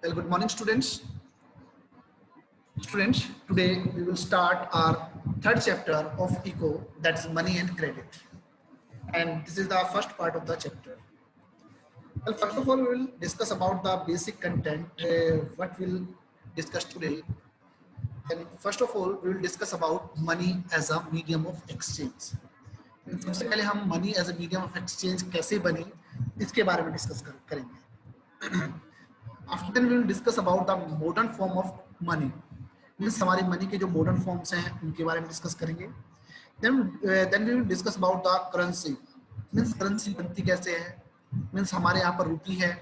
Well, good morning, students. Today we will start our third chapter of ECO, that's money and credit. And this is the first part of the chapter. Well, first of all, we will discuss about the basic content, what we'll discuss today. And first of all, we will discuss about money as a medium of exchange. सबसे पहले हम money as a medium of exchange कैसे बनी इसके बारे में discuss करेंगे. After then we will discuss about the modern form of money, means हमारी मनी के जो मॉडर्न फॉर्म्स हैं उनके बारे में डिस्कस करेंगे. Then we will discuss about the currency, means currency बनती कैसे है. मींस हमारे यहाँ पर रुपी है,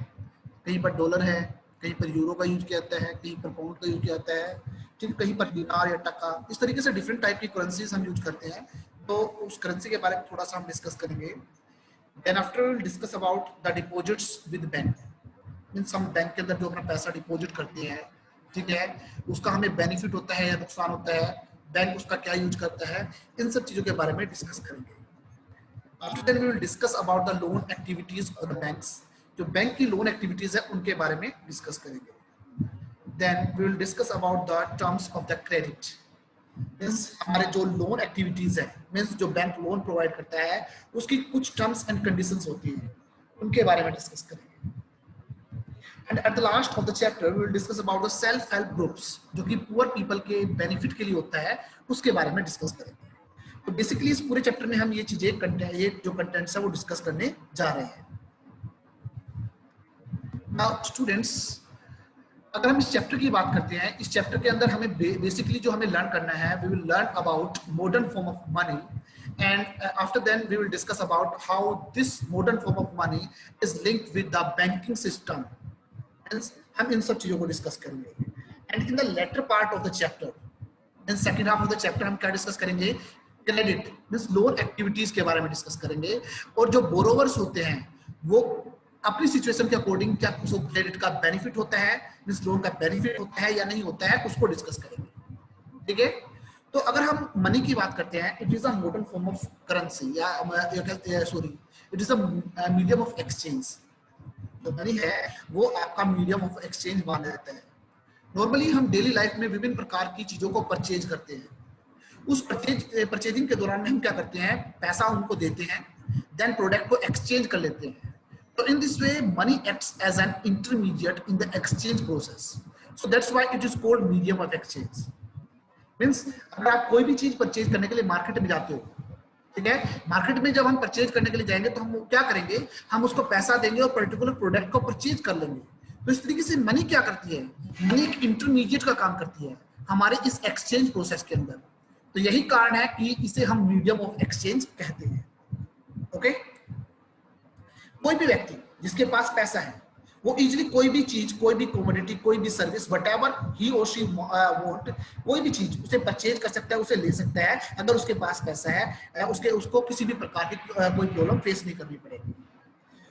कहीं पर डॉलर है, कहीं पर यूरो का यूज किया जाता है, कहीं पर पाउंड का यूज किया जाता है, ठीक, कहीं पर दिनार या टका. इस तरीके से डिफरेंट टाइप की करेंसीज हम यूज करते हैं. तो उस करेंसी के बारे में थोड़ा सा हम डिस्कस करेंगे. Then after will discuss about the deposits with bank, means हम बैंक के अंदर जो अपना पैसा डिपॉजिट करते हैं, ठीक है, उसका हमें बेनिफिट होता है या नुकसान होता है, बैंक उसका क्या यूज करता है, इन सब चीजों के बारे में डिस्कस करेंगे. After then we will discuss about the loan activities of the banks, जो बैंक की लोन एक्टिविटीज है उनके बारे में डिस्कस करेंगे. Then we will discuss about the terms of the credit, means हमारे जो लोन एक्टिविटीज है, मींस जो बैंक लोन प्रोवाइड करता है उसकी कुछ टर्म्स एंड कंडीशंस होती हैं, उनके बारे में डिस्कस करेंगे. And at the last of the chapter we will discuss about the self help groups, जो कि पुअर पीपल के बेनिफिट के लिए होता है, उसके बारे में डिस्कस करेंगे. तो बेसिकली इस पूरे चैप्टर में हम ये चीजें ये जो कंटेंट्स है वो डिस्कस करने जा रहे हैं. नाउ स्टूडेंट्स, अगर हम इस चैप्टर की बात करते हैं, इस चैप्टर के अंदर हमें बेसिकली जो हमें लर्न करना है, we will learn about modern form of money, and after then we will discuss about how this modern form of money is linked with the banking system. हम इन सब चीजों को डिस्कस करेंगे. And in the later part of the chapter, in second half of the chapter हम क्या discuss करेंगे, credit means loan activities के बारे में डिस्कस करेंगे. और जो बोरोवर्स होते हैं वो अपनी सिचुएशन के अकॉर्डिंग क्या उसको क्रेडिट का बेनिफिट होता है, मींस लोन का बेनिफिट होता है या नहीं होता है, उसको डिस्कस करेंगे. ठीक है. तो अगर हम मनी की बात करते हैं, it is a modern form of currency या sorry it is a medium of exchange. जो मनी है वो आपका मीडियम ऑफ एक्सचेंज माना जाता है. नॉर्मली हम डेली लाइफ में विभिन्न प्रकार की चीजों को परचेज करते हैं. उस परचेजिंग के दौरान में हम क्या करते हैं, पैसा उनको देते हैं, देन प्रोडक्ट को एक्सचेंज कर लेते हैं. So in this way, money acts as an intermediate in the exchange process. So that's why it is called medium of exchange. Means अगर आप कोई भी चीज परचेज करने के लिए मार्केट में जाते हो, ठीक है, मार्केट में जब हम परचेज करने के लिए जाएंगे तो हम क्या करेंगे, हम उसको पैसा देंगे और पर्टिकुलर प्रोडक्ट को परचेज कर लेंगे. तो इस तरीके से मनी क्या करती है, मनी एक इंटरमीडिएट का काम करती है हमारे इस एक्सचेंज प्रोसेस के अंदर. तो यही कारण है कि इसे हम मीडियम ऑफ एक्सचेंज कहते हैं. ओके. कोई भी व्यक्ति जिसके पास पैसा है वो इजीली कोई भी चीज, कोई भी कमोडिटी, कोई भी सर्विस, व्हाटएवर ही और शी वांट, कोई भी चीज उसे परचेज कर सकता है, उसे ले सकता है अगर उसके पास पैसा है. उसको किसी भी प्रकार की कोई प्रॉब्लम फेस नहीं करनी पड़ेगी.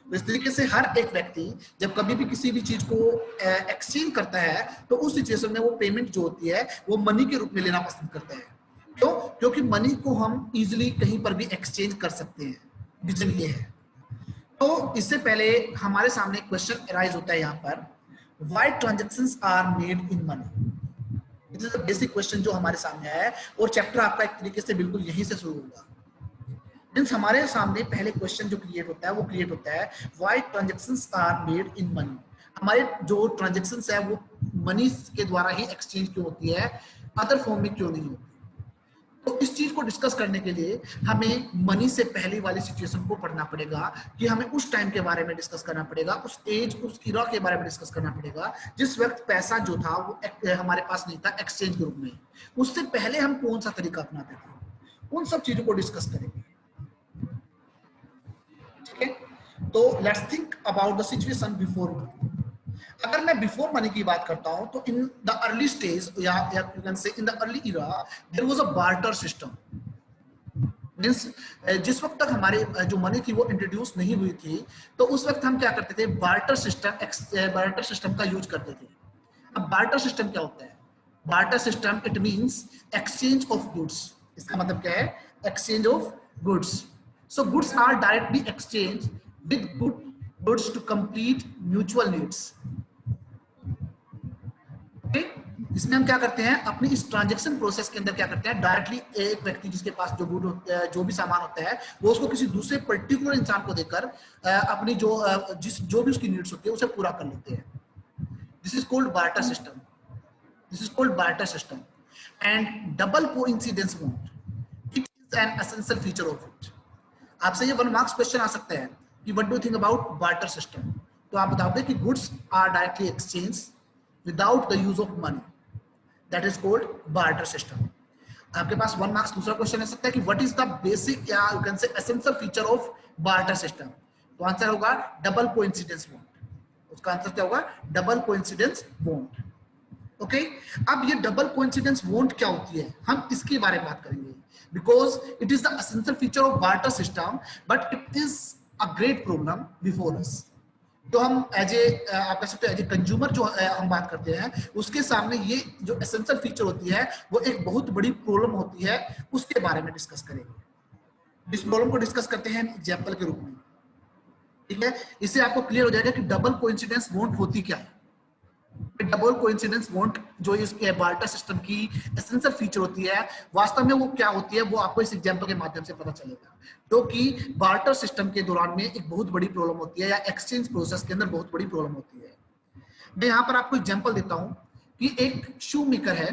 तो इस तरीके से हर एक व्यक्ति जब कभी भी किसी भी चीज को एक्सचेंज करता है तो उस सिचुएशन में वो पेमेंट जो होती है वो मनी के रूप में लेना पसंद करता है. क्यों? क्योंकि मनी को हम इजिली कहीं पर भी एक्सचेंज कर सकते हैं. रीजन ये है. तो इससे पहले हमारे सामने क्वेश्चन अराइज होता है यहाँ पर, why transactions are made in money. It is a basic question जो हमारे सामने है और चैप्टर आपका एक तरीके से बिल्कुल यहीं से शुरू होगा. मींस हमारे सामने पहले क्वेश्चन जो क्रिएट होता है वो क्रिएट होता है, why transactions are made in money. हमारे जो ट्रांजैक्शंस है वो मनी के द्वारा ही एक्सचेंज क्यों होती है, अदर फॉर्म में क्यों नहीं होती. तो इस चीज को डिस्कस करने के लिए हमें मनी से पहले वाली सिचुएशन को पढ़ना पड़ेगा कि हमें उस टाइम के बारे में डिस्कस करना पड़ेगा, उस एज, उस इरा के बारे में डिस्कस करना पड़ेगा जिस वक्त पैसा जो था वो हमारे पास नहीं था एक्सचेंज के रूप में. उससे पहले हम कौन सा तरीका अपनाते थे, उन सब चीजों को डिस्कस करेंगे. ठीक है. तो let's think about the situation before money. अगर मैं बिफोर मनी की बात करता हूं तो इन द अर्ली स्टेज या you can say in the early era there was a barter system. Means जिस वक्त तक हमारे जो मनी थी वो इंट्रोड्यूस नहीं हुई थी तो उस वक्त हम क्या करते थे, बार्टर सिस्टम का यूज करते थे. अब बार्टर सिस्टम क्या होता है, barter system it means exchange of goods. इसका मतलब क्या है, exchange of goods. So goods are directly exchange with goods to complete mutual needs. इसमें हम क्या करते हैं, अपनी इस ट्रांजैक्शन प्रोसेस के अंदर क्या करते हैं, डायरेक्टली एक व्यक्ति जिसके पास जो गुड जो भी सामान होता है वो उसको किसी दूसरे पर्टिकुलर इंसान को देकर अपनी जो भी उसकी नीड्स होती है उसे पूरा कर लेते हैं. This is called barter system. This is called barter system. And double coincidence bond, it is an essential feature of it. आपसे ये 1 मार्क्स क्वेश्चन आ सकता है कि what do you think about barter system. तो आप बताओगे कि goods are directly exchange without the use of money. That is called barter system. आपके पास 1 मार्क्स दूसरा क्वेश्चन आ सकता है कि व्हाट इज द बेसिक या यू कैन से essential feature of barter system. तो आंसर होगा डबल कोइंसिडेंस बॉन्ड. उसका आंसर क्या होगा, डबल कोइंसिडेंस बॉन्ड. ओके, अब ये डबल कोइंसिडेंस बॉन्ड क्या होती है, हम इसके बारे में बात करेंगे. Because it is the essential feature of barter system but it is a great problem before us. तो हम एज ए आप कह सकते हो एज ए कंज्यूमर जो हम बात करते हैं उसके सामने ये जो एसेंशियल फीचर होती है वो एक बहुत बड़ी प्रॉब्लम होती है, उसके बारे में डिस्कस करेंगे. इस प्रॉब्लम को डिस्कस करते हैं एग्जांपल के रूप में. ठीक है, इससे आपको क्लियर हो जाएगा कि डबल कोइंसिडेंस बॉन्ड होती क्या है. डबल कोइंसिडेंस बॉन्ड जो इसके बार्टर सिस्टम की एसेंशियल फीचर होती है वास्तव में वो क्या होती है वो आपको इस एग्जांपल के माध्यम से पता चलेगा. तो कि बार्टर सिस्टम के दौरान में एक बहुत बड़ी प्रॉब्लम होती है या एक्सचेंज प्रोसेस के अंदर बहुत बड़ी प्रॉब्लम होती है. मैं यहाँ पर आपको एग्जांपल देता हूँ कि एक शू मेकर है,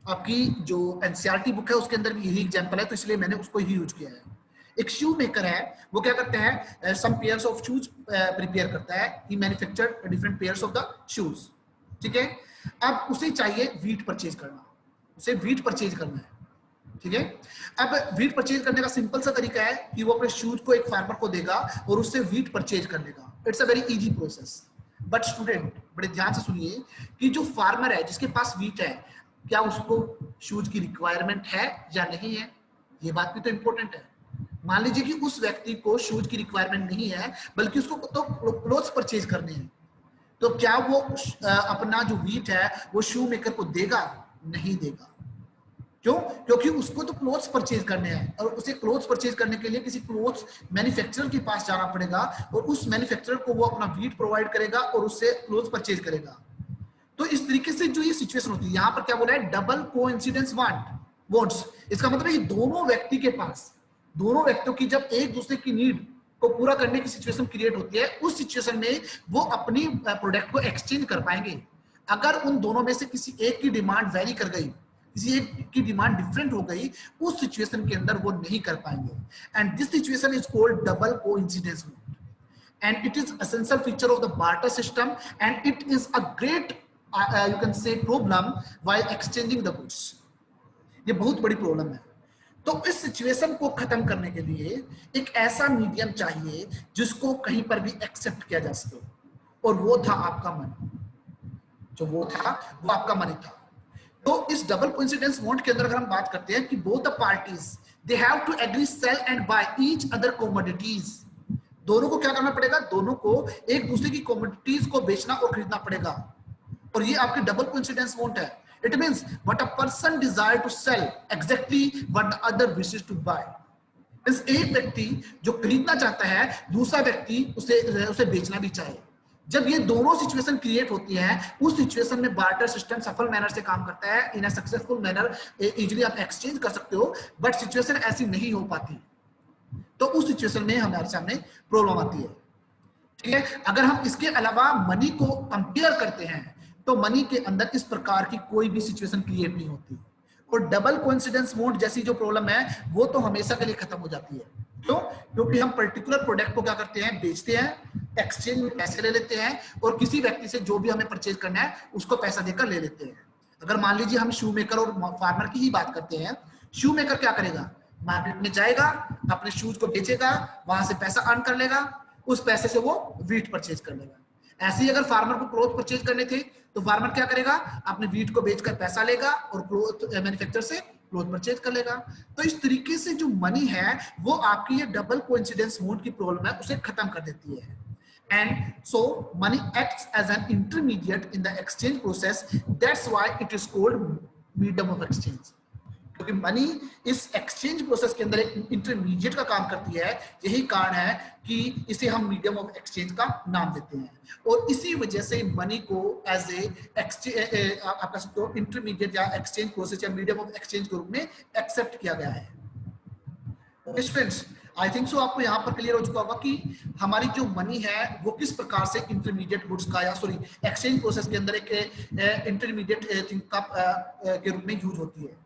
आपकी जो एनसीईआरटी बुक है उसके अंदर भी यही एग्जांपल है तो इसलिए मैंने उसको ही यूज किया है. एक शू मेकर है, वो क्या करते हैं, some pairs of shoes prepare करता है. He manufacture different pairs of the shoes. ठीक है, अब उसे चाहिए वीट परचेज करना, उसे वीट परचेज करना है. ठीक है, अब वीट परचेज करने का सिंपल सा तरीका है कि वो अपने शूज को एक फार्मर को देगा और उससे वीट परचेज कर लेगा. It's a very easy process. But student बड़े ध्यान से सुनिए कि जो फार्मर है जिसके पास वीट है, क्या उसको शूज की रिक्वायरमेंट है या नहीं है, ये बात भी तो इंपॉर्टेंट है. मान लीजिए कि उस व्यक्ति को शूज की रिक्वायरमेंट नहीं है बल्कि उसको तो क्लोथ्स परचेज करने हैं, तो क्या वो अपना जो वीट है वो शू मेकर को देगा? नहीं देगा. क्यों? क्योंकि उसको तो क्लोथ्स परचेज करने हैं और उसे क्लोथ्स परचेज करने के लिए किसी क्लोथ्स मैन्युफैक्चरर के पास जाना पड़ेगा और उस मैन्युफैक्चरर को वो अपना वीट प्रोवाइड करेगा और उससे क्लोथ्स परचेज करेगा. तो इस तरीके से जो ये सिचुएशन होती है, यहाँ पर क्या बोला है, डबल कोइंसिडेंस बॉन्ड्स. इसका मतलब है कि दोनों व्यक्ति के पास, दोनों व्यक्तियों की जब एक दूसरे की नीड को पूरा करने की सिचुएशन क्रिएट होती है, उस सिचुएशन में वो अपनी प्रोडक्ट को एक्सचेंज कर पाएंगे. अगर उन दोनों में से किसी एक की डिमांड वेरी कर गई, किसी एक की डिमांड डिफरेंट हो गई, उस सिचुएशन के अंदर वो नहीं कर पाएंगे. And this situation is called double coincidence bond. And it is essential feature of the barter system and it is a great you can से problem while exchanging the goods. ये बहुत बड़ी प्रॉब्लम है. तो इस सिचुएशन को खत्म करने के लिए एक ऐसा मीडियम चाहिए जिसको कहीं पर भी एक्सेप्ट किया जा सके, और वो था आपका मनी. जो वो था वो आपका मनी था. तो इस डबल कोइंसिडेंस बॉन्ड के अंदर अगर हम बात करते हैं कि both the parties they have to agree sell and buy each other commodities. दोनों को क्या करना पड़ेगा, दोनों को एक दूसरे की कमोडिटीज को बेचना और खरीदना पड़ेगा. और ये आपके डबल कोइंसिडेंस बॉन्ड है. It means what a person desire to sell exactly what the other wishes to buy. इस एक व्यक्ति जो खरीदना चाहता है, दूसरा व्यक्ति उसे बेचना भी चाहे. जब ये दोनों सिचुएशन क्रिएट होती है, उस सिचुएशन में बार्टर सिस्टम सफल मैनर से काम करता है. इन अ सक्सेसफुल मैनर इजीली आप एक्सचेंज कर सकते हो, बट सिचुएशन ऐसी नहीं हो पाती. तो उस सिचुएशन में हमारे सामने प्रॉब्लम आती है. ठीक है, अगर हम इसके अलावा मनी को कंपेयर करते हैं तो मनी के अंदर इस प्रकार की कोई भी सिचुएशन क्रिएट नहीं होती. और डबल कोइंसिडेंस बॉन्ड जैसी जो प्रॉब्लम है वो तो हमेशा के लिए खत्म हो जाती है. क्यों? क्योंकि हम पर्टिकुलर प्रोडक्ट को क्या करते हैं, बेचते हैं, एक्सचेंज में पैसे ले लेते हैं और किसी व्यक्ति से जो भी हमें परचेज करना है उसको पैसा देकर ले लेते हैं. अगर मान लीजिए हम शू मेकर और फार्मर की ही बात करते हैं, शू मेकर क्या करेगा, मार्केट में जाएगा, अपने शूज को बेचेगा, वहां से पैसा अर्न कर लेगा, उस पैसे से वो वीट परचेज कर लेगा. ऐसे ही अगर फार्मर को क्लोथ परचेज करने थे तो फार्मर क्या करेगा, अपने वीट को बेचकर पैसा लेगा और क्लोथ मैन्युफैक्चरर से क्लोथ परचेज कर लेगा. तो इस तरीके से जो मनी है वो आपकी ये डबल कोइंसिडेंस बॉन्ड की प्रॉब्लम है उसे खत्म कर देती है. And so money acts as an intermediate in the exchange process. That's why it is called medium of exchange. क्योंकि मनी इस एक्सचेंज प्रोसेस के अंदर एक इंटरमीडिएट का काम करती है। यही कारण है कि इसे हम मीडियम ऑफ एक्सचेंज का नाम देते हैं, और इसी वजह से मनी को एज ए आप कह सकते हो इंटरमीडिएट या एक्सचेंज प्रोसेस या मीडियम ऑफ एक्सचेंज के रूप में एक्सेप्ट किया गया है। फ्रेंड्स, आई थिंक सो आपको यहाँ पर क्लियर हो चुका होगा कि हमारी जो मनी है वो किस प्रकार से इंटरमीडिएट गुड्स का या सॉरी एक्सचेंज प्रोसेस के अंदर एक इंटरमीडिएट थिंग का के रूप में यूज होती है।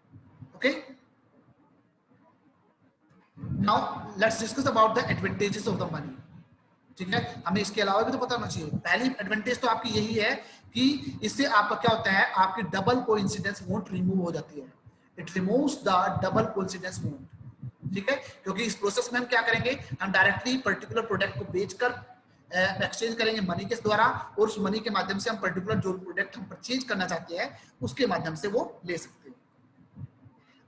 Okay, now let's discuss about the advantages of the money. ठीक है, हमें इसके अलावा भी तो पता होना चाहिए। पहली एडवांटेज तो आपकी यही है कि इससे आपका क्या होता है, आपकी डबल कोइंसिडेंस वोंट रिमूव हो जाती है। It removes the double coincidence won't. ठीक है, क्योंकि इस प्रोसेस में हम क्या करेंगे, हम डायरेक्टली पर्टिकुलर प्रोडक्ट को बेचकर एक्सचेंज करेंगे मनी के द्वारा, और उस मनी के माध्यम से हम पर्टिकुलर जो प्रोडक्ट हम परचेज करना चाहते हैं उसके माध्यम से वो ले सकते हैं।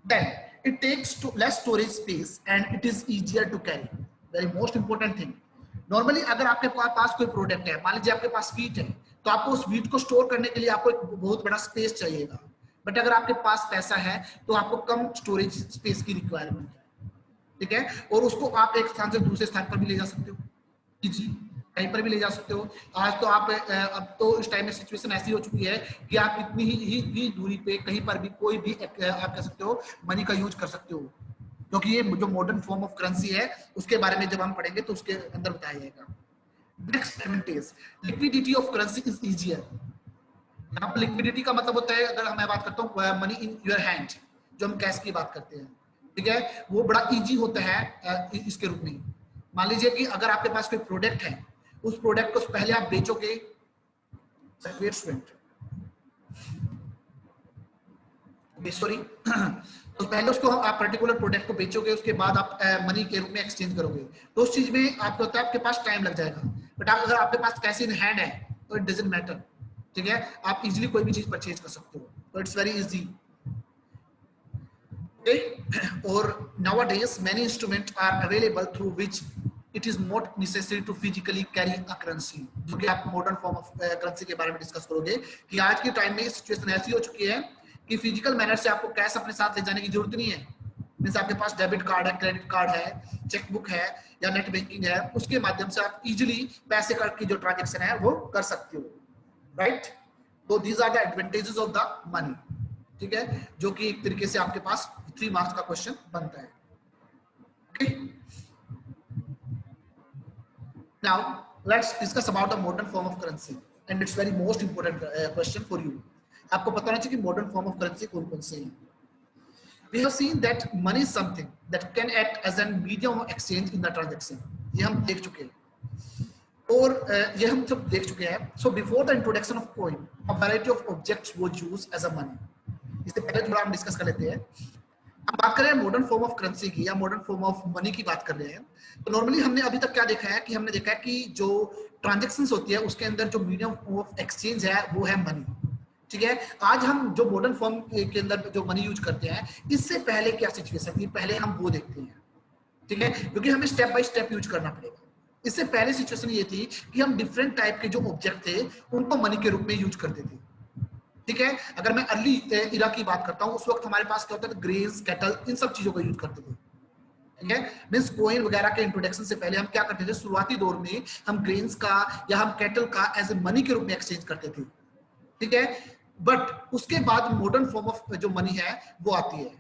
Then it takes to less storage space and it is easier to carry. Very most important thing. Normally अगर आपके पास कोई प्रोडक्ट है, मान लीजिए आपके पास वीट है, तो आपको उस वीट को स्टोर करने के लिए आपको एक बहुत बड़ा स्पेस चाहिएगा। बट अगर आपके पास पैसा है तो आपको कम स्टोरेज स्पेस की रिक्वायरमेंट है। ठीक है, और उसको आप एक स्थान से दूसरे स्थान पर भी ले जा सकते हो, जी कहीं पर भी ले जा सकते हो। आज तो आप अब तो इस टाइम में सिचुएशन ऐसी हो चुकी है कि आप कितनी ही दूरी पे कहीं पर भी कोई भी आप कह सकते हो मनी का यूज कर सकते हो, क्योंकि ये जो मॉडर्न फॉर्म ऑफ करेंसी है उसके बारे में जब हम पढ़ेंगे तो उसके अंदर बताया जाएगा। Next advantage, liquidity of currency is easier. यहाँ पर लिक्विडिटी का मतलब होता है, अगर मैं बात करता हूँ मनी इन योर हैंड, जो हम कैश की बात करते हैं, ठीक है, वो बड़ा इजी होता है इसके रूप में। मान लीजिए कि अगर आपके पास कोई प्रोडक्ट है, उस प्रोडक्ट को पहले आप बेचोगे, सॉरी तो पहले उसको आप पर्टिकुलर प्रोडक्ट को बेचोगे, उसके बाद आप मनी के रूप में एक्सचेंज करोगे, तो उस चीज में आपको होता है आपके पास टाइम लग जाएगा। बट अगर आपके पास कैश इन हैंड है तो इट डजंट मैटर। ठीक है, आप इजीली कोई भी चीज परचेज कर सकते हो, तो इट्स वेरी इजी। और nowadays many instruments are available through which it is not necessary to physically carry a currency। जो कि आप मॉडर्न फॉर्म ऑफ करेंसी के बारे में डिस्कस करोगे कि आज के टाइम में सिचुएशन ऐसी हो चुकी है कि फिजिकल मैनर से आपको कैश अपने साथ ले जाने की जरूरत नहीं है। मींस आपके पास डेबिट कार्ड है, क्रेडिट कार्ड है, चेकबुक है या नेट बैंकिंग है, उसके माध्यम से आप इजीली पैसे की जो ट्रांजेक्शन है वो कर सकते हो, राइट। तो these are the advantages of the money. ठीक है, जो कि एक तरीके से आपके पास 3 मार्क्स का क्वेश्चन बनता है। Okay, now let's discuss about the modern form of currency and it's very most important question for you. आपको पता होना चाहिए कि मॉडर्न फॉर्म ऑफ करेंसी कौन कौन से हैं। We have seen that money is something that can act as a medium of exchange in the transaction. ये हम देख चुके हैं, और ये हम सब देख चुके हैं। So before the introduction of coin, a variety of objects was used as a money. इससे पहले थोड़ा हम डिस्कस कर लेते हैं। हम बात कर रहे हैं मॉडर्न फॉर्म ऑफ करेंसी की या मॉडर्न फॉर्म ऑफ मनी की बात कर रहे हैं। तो नॉर्मली हमने अभी तक क्या देखा है कि हमने देखा है कि जो ट्रांजेक्शन्स होती है उसके अंदर जो मीडियम ऑफ एक्सचेंज है वो है मनी। ठीक है, आज हम जो मॉडर्न फॉर्म के अंदर जो मनी यूज करते हैं, इससे पहले क्या सिचुएशन थी पहले हम वो देखते हैं। ठीक है, क्योंकि हमें स्टेप बाय स्टेप यूज करना पड़ेगा। इससे पहले सिचुएशन ये थी कि हम डिफरेंट टाइप के जो ऑब्जेक्ट थे उनको मनी के रूप में यूज करते थे। ठीक है, अगर मैं अर्ली इरा की बात करता हूँ, उस वक्त हमारे पास क्या होता था, ग्रेन्स, कैटल, इन सब चीजों का यूज करते थे। ठीक है, मींस कॉइन वगैरह के इंट्रोडक्शन से पहले हम क्या करते थे, शुरुआती दौर में हम ग्रेन्स का या हम कैटल का एज ए मनी के रूप में एक्सचेंज करते थे। ठीक है, बट उसके बाद मॉडर्न फॉर्म ऑफ जो मनी है वो आती है।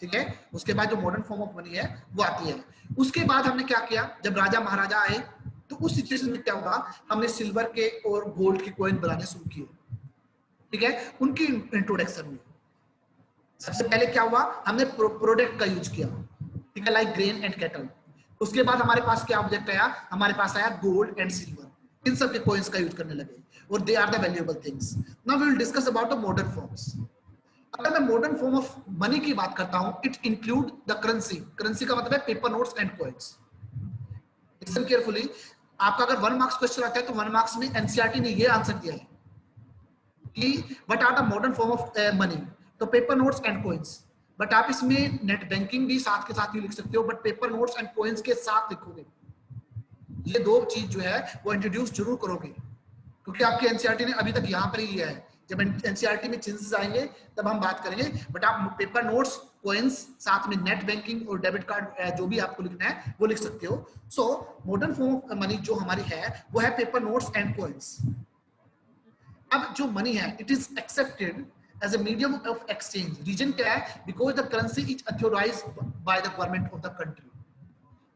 ठीक है, उसके बाद जो मॉडर्न फॉर्म ऑफ मनी है वो आती है। उसके बाद हमने क्या किया, जब राजा महाराजा आए तो उस सिचुएशन में क्या हुआ, हमने सिल्वर के और गोल्ड के कॉइन बनाने शुरू किए। ठीक है, उनकी इंट्रोडक्शन में सबसे पहले क्या हुआ, हमने प्रोडक्ट का यूज किया। ठीक है, लाइक ग्रेन एंड कैटल। उसके बाद हमारे पास क्या ऑब्जेक्ट आया, हमारे पास आया गोल्ड एंड सिल्वर। इन सब के कॉइन्स का यूज करने लगे और they are the valuable things. Now we will discuss about the modern forms. अगर मैं मॉडर्न फॉर्म ऑफ मनी की बात करता हूं, it include the currency. Currency का मतलब है paper notes and coins. Listen carefully, आपका अगर 1 मार्क्स क्वेश्चन आता है तो 1 मार्क्स में एनसीईआरटी ने ये आंसर दिया है कि what are the modern form of money, तो paper notes and coins. But आप इसमें नेट बैंकिंग भी साथ के साथ ही लिख सकते हो, but paper notes and coins के साथ लिखोगे। ये 2 चीज जो है वो इंट्रोड्यूस जरूर करोगे, क्योंकि आपके एनसीईआरटी ने अभी तक यहाँ पर ही लिया है। जब एनसीईआरटी में चेंजेस आएंगे तब हम बात करेंगे, बट आप पेपर नोट्स कॉइन्स, साथ में नेट बैंकिंग और डेबिट कार्ड, जो भी आपको लिखना है वो लिख सकते हो। So modern form of money जो हमारी है वो है पेपर नोट्स एंड कॉइन्स। अब जो मनी है it is accepted as a medium of exchange. Reason क्या है? Because the currency is authorized by the government of the country.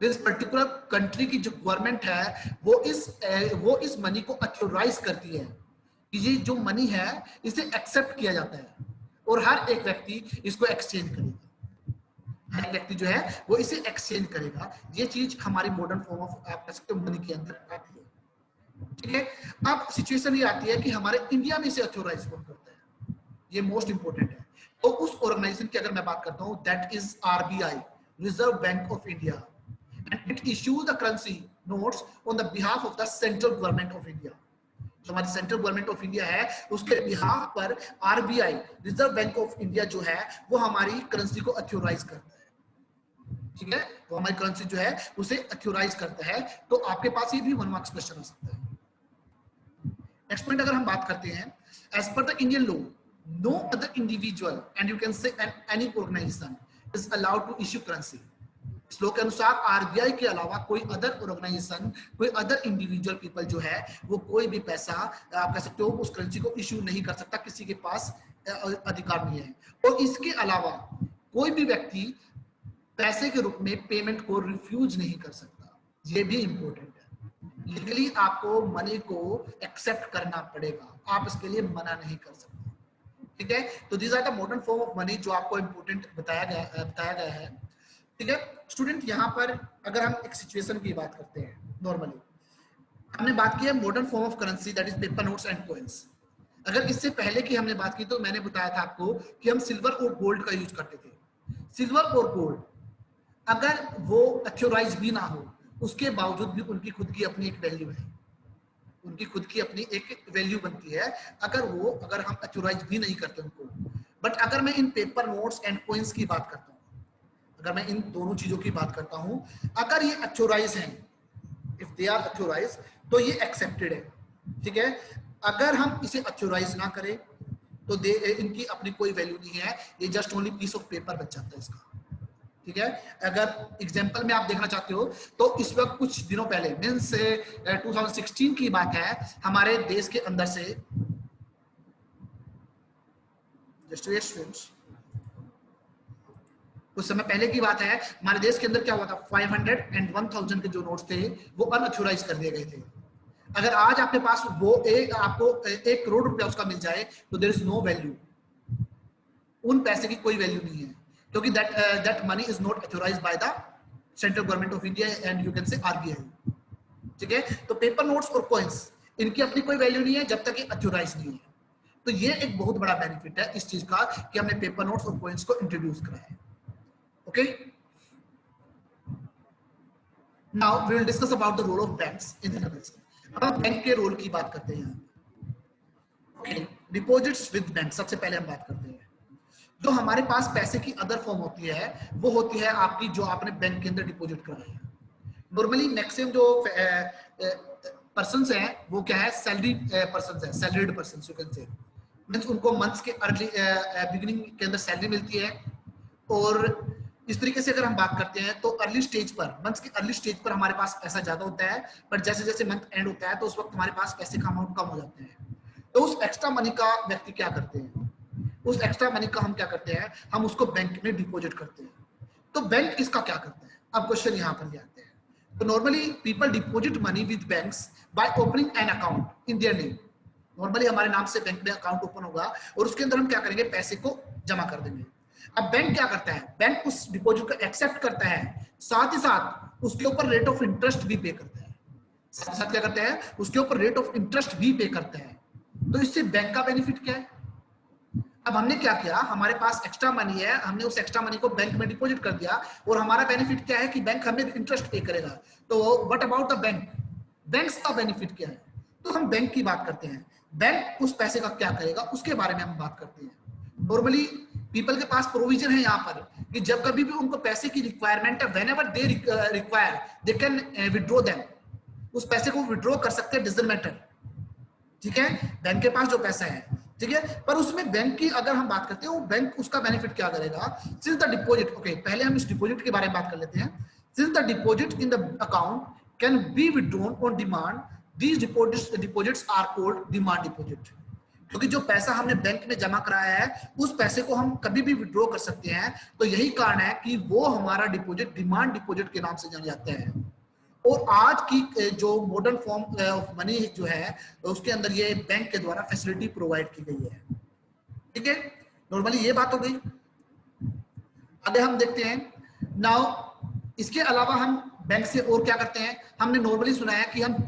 This particular country की जो गवर्नमेंट है वो इस मनी को अथॉराइज करती है कि ये जो मनी है इसे एक्सेप्ट किया जाता है और हर एक व्यक्ति इसको एक्सचेंज करेगा। हर व्यक्ति जो है वो इसे एक्सचेंज करेगा। ये चीज हमारी मॉडर्न फॉर्म ऑफ आप कह सकते हो मनी के अंदर आती है। ठीक है, अब सिचुएशन ये आती है कि हमारे इंडिया में इसे अथॉराइज कौन करता है, ये मोस्ट इंपोर्टेंट है। तो उस ऑर्गेनाइजेशन की अगर मैं बात करता हूँ, that is RBI, reserve bank of India, and it issues the currency notes on the behalf of the central government of India। जो हमारी सेंट्रल गवर्नमेंट ऑफ इंडिया है उसके बिहाफ पर RBI, reserve bank of India जो है वो हमारी currency को अथॉराइज करता है। ठीक है, वो हमारी करेंसी जो है उसे अथॉराइज करता है। तो आपके पास ये भी 1 मार्क्स क्वेश्चन आ सकता है। नेक्स्ट पॉइंट अगर हम बात करते हैं, as per the Indian law no other individual and you can say any organization is allowed to issue currency. इस लॉ के अनुसार RBI के अलावा कोई अदर ऑर्गेनाइजेशन, कोई अदर इंडिविजुअल पीपल जो है वो कोई भी पैसा आप कह सकते हो उस करेंसी को इश्यू नहीं कर सकता, किसी के पास अधिकार नहीं है। और इसके अलावा कोई भी व्यक्ति पैसे के रूप में पेमेंट को रिफ्यूज नहीं कर सकता। ये भी इंपॉर्टेंट है। लीगली आपको मनी को एक्सेप्ट करना पड़ेगा, आप इसके लिए मना नहीं कर सकते। ठीक है, तो these are the modern form of money जो आपको इंपॉर्टेंट बताया गया है। ठीक है स्टूडेंट, यहाँ पर अगर हम एक सिचुएशन की बात करते हैं, नॉर्मली हमने बात की है modern form of currency that is paper notes and coins. अगर इससे पहले की हमने बात की तो मैंने बताया था आपको कि हम सिल्वर और गोल्ड का यूज करते थे। सिल्वर और गोल्ड अगर वो अथॉराइज भी ना हो उसके बावजूद भी उनकी खुद की अपनी एक वैल्यू है, उनकी खुद की अपनी एक वैल्यू बनती है अगर हम अथॉराइज भी नहीं करते उनको। बट अगर मैं इन पेपर नोट्स एंड कॉइन्स की बात करता हूँ, अगर मैं इन दोनों चीजों की बात करता हूं, अगर ये अथॉराइज हैं, इफ दे आर अथॉराइज तो ये एक्सेप्टेड है। ठीक है, अगर हम इसे अथॉराइज ना करें तो इनकी अपनी कोई वैल्यू नहीं है, ये just only piece of paper बच जाता है इसका। ठीक है, अगर एग्जांपल में आप देखना चाहते हो तो इस वक्त कुछ दिनों पहले मींस 2016 की बात है, हमारे देश के अंदर से कुछ समय पहले की बात है, हमारे देश के अंदर क्या हुआ था, 500 एंड 1000 के जो नोट्स थे वो अनअथॉराइज कर दिए गए थे। अगर आज आपके पास वो आपको 1 करोड़ रुपया उसका मिल जाए तो देयर इज नो वैल्यू, उन पैसे की कोई वैल्यू नहीं है, क्योंकि that money is not authorised by the central government of India and you can से RBI। ठीक है, तो पेपर नोट्स और कॉइन्स इनकी अपनी कोई वैल्यू नहीं है जब तक ये अथॉराइज नहीं है। तो ये एक बहुत बड़ा बेनिफिट है इस चीज का कि हमने पेपर नोट्स और कॉइन्स को इंट्रोड्यूस करा है। Okay, now we will discuss about the role of banks in the currency। अब हम बैंक के रोल की बात करते हैं। Okay, डिपॉजिट्स विद बैंक, सबसे पहले हम बात करते हैं। जो हमारे पास पैसे की अदर फॉर्म होती है वो होती है आपकी जो आपने बैंक के अंदर डिपॉजिट कराई है। नॉर्मली मैक्सिमम जो पर्सन्स हैं वो क्या है, सैलरी पर्सन्स है, सैलरीड पर्सन्स यू कैन से, मींस उनको मंथ्स के अर्ली बिगिनिंग के अंदर सैलरी मिलती है। और इस तरीके से अगर हम बात करते हैं तो अर्ली स्टेज पर, मंथ के अर्ली स्टेज पर हमारे पास पैसा ज्यादा होता है, पर जैसे जैसे मंथ एंड होता है तो उस वक्त हमारे पास पैसे का अमाउंट कम हो जाते हैं। तो उस एक्स्ट्रा मनी का व्यक्ति क्या करते हैं, उस एक्स्ट्रा मनी का हम क्या करते हैं, हम उसको बैंक में डिपॉजिट करते हैं। तो बैंक इसका क्या करता है, अब क्वेश्चन यहाँ पर ये आते हैं। तो normally people deposit money with banks by opening an account in their name. Normally हमारे नाम से बैंक में अकाउंट ओपन होगा और उसके अंदर हम क्या करेंगे, पैसे को जमा कर देंगे। अब बैंक क्या करता है, बैंक उस डिपॉजिट को एक्सेप्ट करता है, साथ ही साथ उसके ऊपर रेट ऑफ इंटरेस्ट भी पे करता है। साथ क्या करता है, उसके ऊपर रेट ऑफ इंटरेस्ट भी पे करता है। तो इससे बैंक का बेनिफिट क्या है, अब हमने क्या किया, हमारे पास एक्स्ट्रा मनी है, हमने उस एक्स्ट्रा मनी को बैंक में डिपॉजिट कर दिया और हमारा बेनिफिट क्या है कि बैंक हमें इंटरेस्ट पे करेगा। तो what about the bank, banks का बेनिफिट क्या है, तो हम बैंक की बात करते हैं। बैंक उस पैसे का क्या करेगा उसके बारे में हम बात करते हैं। नॉर्मली पीपल के पास प्रोविजन है यहाँ पर कि जब कभी भी उनको पैसे की रिक्वायरमेंट है, whenever they require they can withdraw them, उस पैसे को विड्रॉ कर सकते हैं, डजंट मैटर। ठीक है, बैंक के पास जो पैसा है ठीक है। पर उसमें बैंक की अगर हम बात करते हैं, वो बैंक उसका बेनिफिट क्या करेगा, सिंस द डिपॉजिट, ओके पहले हम इस डिपॉजिट के बारे में बात कर लेते हैं। Since the deposit in the account can be withdrawn on demand, these deposits are called demand deposit. क्योंकि जो पैसा हमने बैंक में जमा कराया है उस पैसे को हम कभी भी विड्रॉ कर सकते हैं, तो यही कारण है कि वो हमारा डिपॉजिट डिमांड डिपॉजिट के नाम से जाने जाते हैं। और आज की जो मॉडर्न फॉर्म ऑफ मनी जो है उसके अंदर ये बैंक के द्वारा फैसिलिटी प्रोवाइड की गई है। ठीक है, नॉर्मली ये बात हो गई। आगे हम देखते हैं नाउ, इसके अलावा हम बैंक से और क्या करते हैं, हमने नॉर्मली सुना है कि हम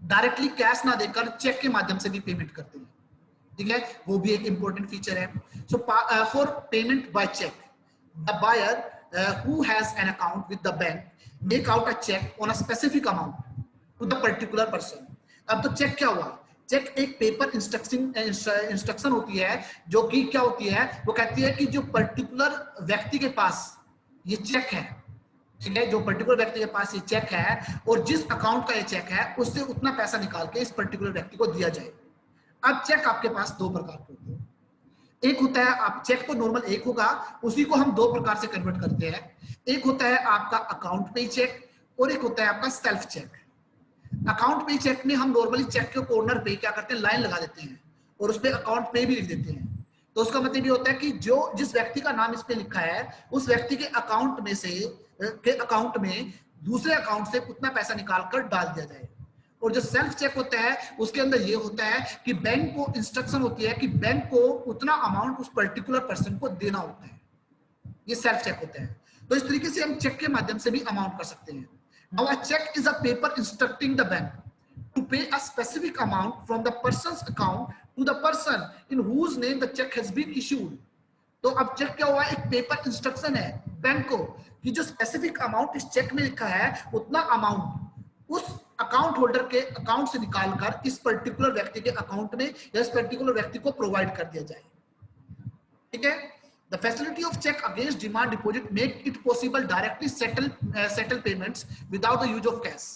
डायरेक्टली कैश ना देकर चेक के माध्यम से भी पेमेंट करते हैं। ठीक है, वो भी एक इंपॉर्टेंट फीचर है। So for payment by cheque, the buyer who has an account with the bank make out a cheque on a specific amount to the particular person. अब तो चेक क्या हुआ, चेक एक पेपर इंस्ट्रक्शन होती है जो कि क्या होती है, वो कहती है कि जो पर्टिकुलर व्यक्ति के पास ये चेक है, ठीक है, जो पर्टिकुलर व्यक्ति के पास ये चेक है और जिस अकाउंट का ये चेक है उससे उतना पैसा निकाल के इस पर्टिकुलर व्यक्ति को दिया जाए। अब चेक आपके पास दो प्रकार के होते हैं। एक होता है, आप चेक तो नॉर्मल एक होगा, उसी को हम दो प्रकार से कन्वर्ट करते हैं। एक होता है आपका अकाउंट पे चेक और एक होता है आपका सेल्फ चेक। अकाउंट पे चेक में हम नॉर्मली चेक के कॉर्नर पे क्या करते हैं, लाइन लगा देते हैं और उस पे अकाउंट पे भी लिख देते हैं। तो उसका मतलब ये होता है कि जो जिस व्यक्ति का नाम इस पे लिखा है उस व्यक्ति के अकाउंट में दूसरे अकाउंट से उतना पैसा निकालकर डाल दिया जाए। और जो सेल्फ चेक होता है उसके अंदर ये होता है कि बैंक को इंस्ट्रक्शन होती है कि बैंक को उतना अमाउंट उस पर्टिकुलर पर्सन को देना होता है। ये सेल्फ चेक होता है। तो इस तरीके से हम चेक के माध्यम से भी अमाउंट कर सकते हैं। Now a check is a paper instructing the bank to pay a specific amount from the person's account to the person in whose name the check has been issued. तो अब check क्या हुआ, एक paper instruction है bank को कि जो specific amount इस चेक में लिखा है उतना अमाउंट उस अकाउंट होल्डर के अकाउंट से निकालकर इस पर्टिकुलर व्यक्ति के अकाउंट में या इस पर्टिकुलर व्यक्ति को प्रोवाइड कर दिया जाए। ठीक है, the facility of check against demand deposit make it possible directly settle payments without the use of cash.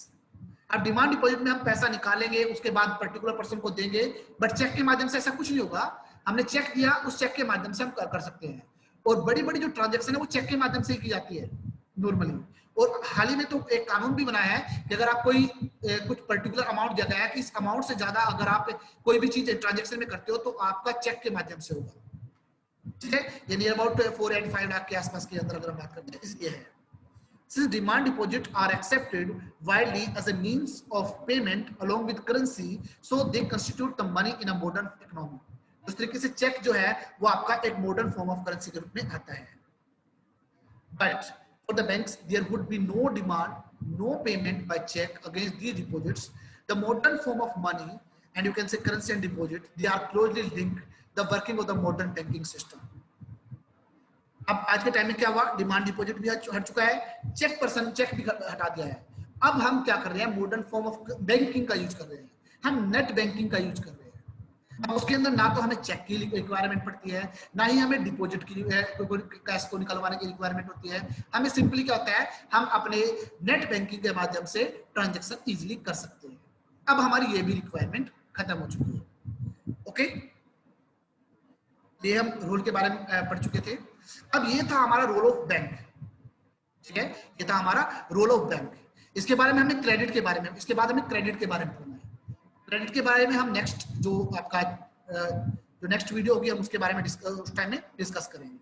अब डिमांड डिपॉजिट में हम पैसा निकालेंगे उसके बाद पर्टिकुलर पर्सन को देंगे, बट चेक के माध्यम से ऐसा कुछ नहीं होगा। हमने चेक दिया, उस चेक के माध्यम से हम कर सकते हैं। और बड़ी बड़ी जो ट्रांजैक्शन है वो चेक के माध्यम से ही की जाती है नॉर्मली। और हाल ही में तो एक कानून भी बनाया है कि अगर आप कोई कुछ पर्टिकुलर अमाउंट दिया गया है कि इस अमाउंट से ज्यादा अगर आप कोई भी चीज ट्रांजैक्शन में करते हो तो आपका चेक के माध्यम से होगा। ठीक है, ये नियर अबाउट 4 and 5 लाख के आसपास के अंदर अगर हम बात करते हैं ये है। Since demand deposit are accepted widely as a means of payment along with currency, so they constitute the money in a modern economy. इस तरीके से चेक जो है वो आपका एक मॉडर्न फॉर्म ऑफ करेंसी के रूप में आता है। But for the banks, there would be no demand, no payment by check against these deposits. The modern form of money, and you can say currency and deposit, they are closely linked. The working of the modern banking system. अब आज के time में क्या हुआ, demand deposit भी हट चुका है, चेक पर्सन चेक भी हटा दिया है। अब हम क्या कर रहे हैं, मॉडर्न फॉर्म ऑफ बैंकिंग का यूज कर रहे हैं, हम नेट बैंकिंग का यूज कर रहे हैं। अब उसके अंदर ना तो हमें चेक की रिक्वायरमेंट पड़ती है, ना ही हमें डिपॉजिट की कैश को निकलवाने की रिक्वायरमेंट होती है। हमें सिंपली क्या होता है, हम अपने नेट बैंकिंग के माध्यम से ट्रांजेक्शन इजिली कर सकते हैं। अब हमारी ये भी रिक्वायरमेंट खत्म हो चुकी है। ओके, ये हम रोल के बारे में पढ़ चुके थे। अब ये था हमारा रोल ऑफ बैंक। ठीक है, ये था हमारा रोल ऑफ बैंक। इसके बारे में हमें क्रेडिट के बारे में, इसके बाद हमें क्रेडिट के बारे में पढ़ना है। क्रेडिट के बारे में हम नेक्स्ट जो आपका जो नेक्स्ट वीडियो होगी हम उसके बारे में उस टाइम में डिस्कस करेंगे।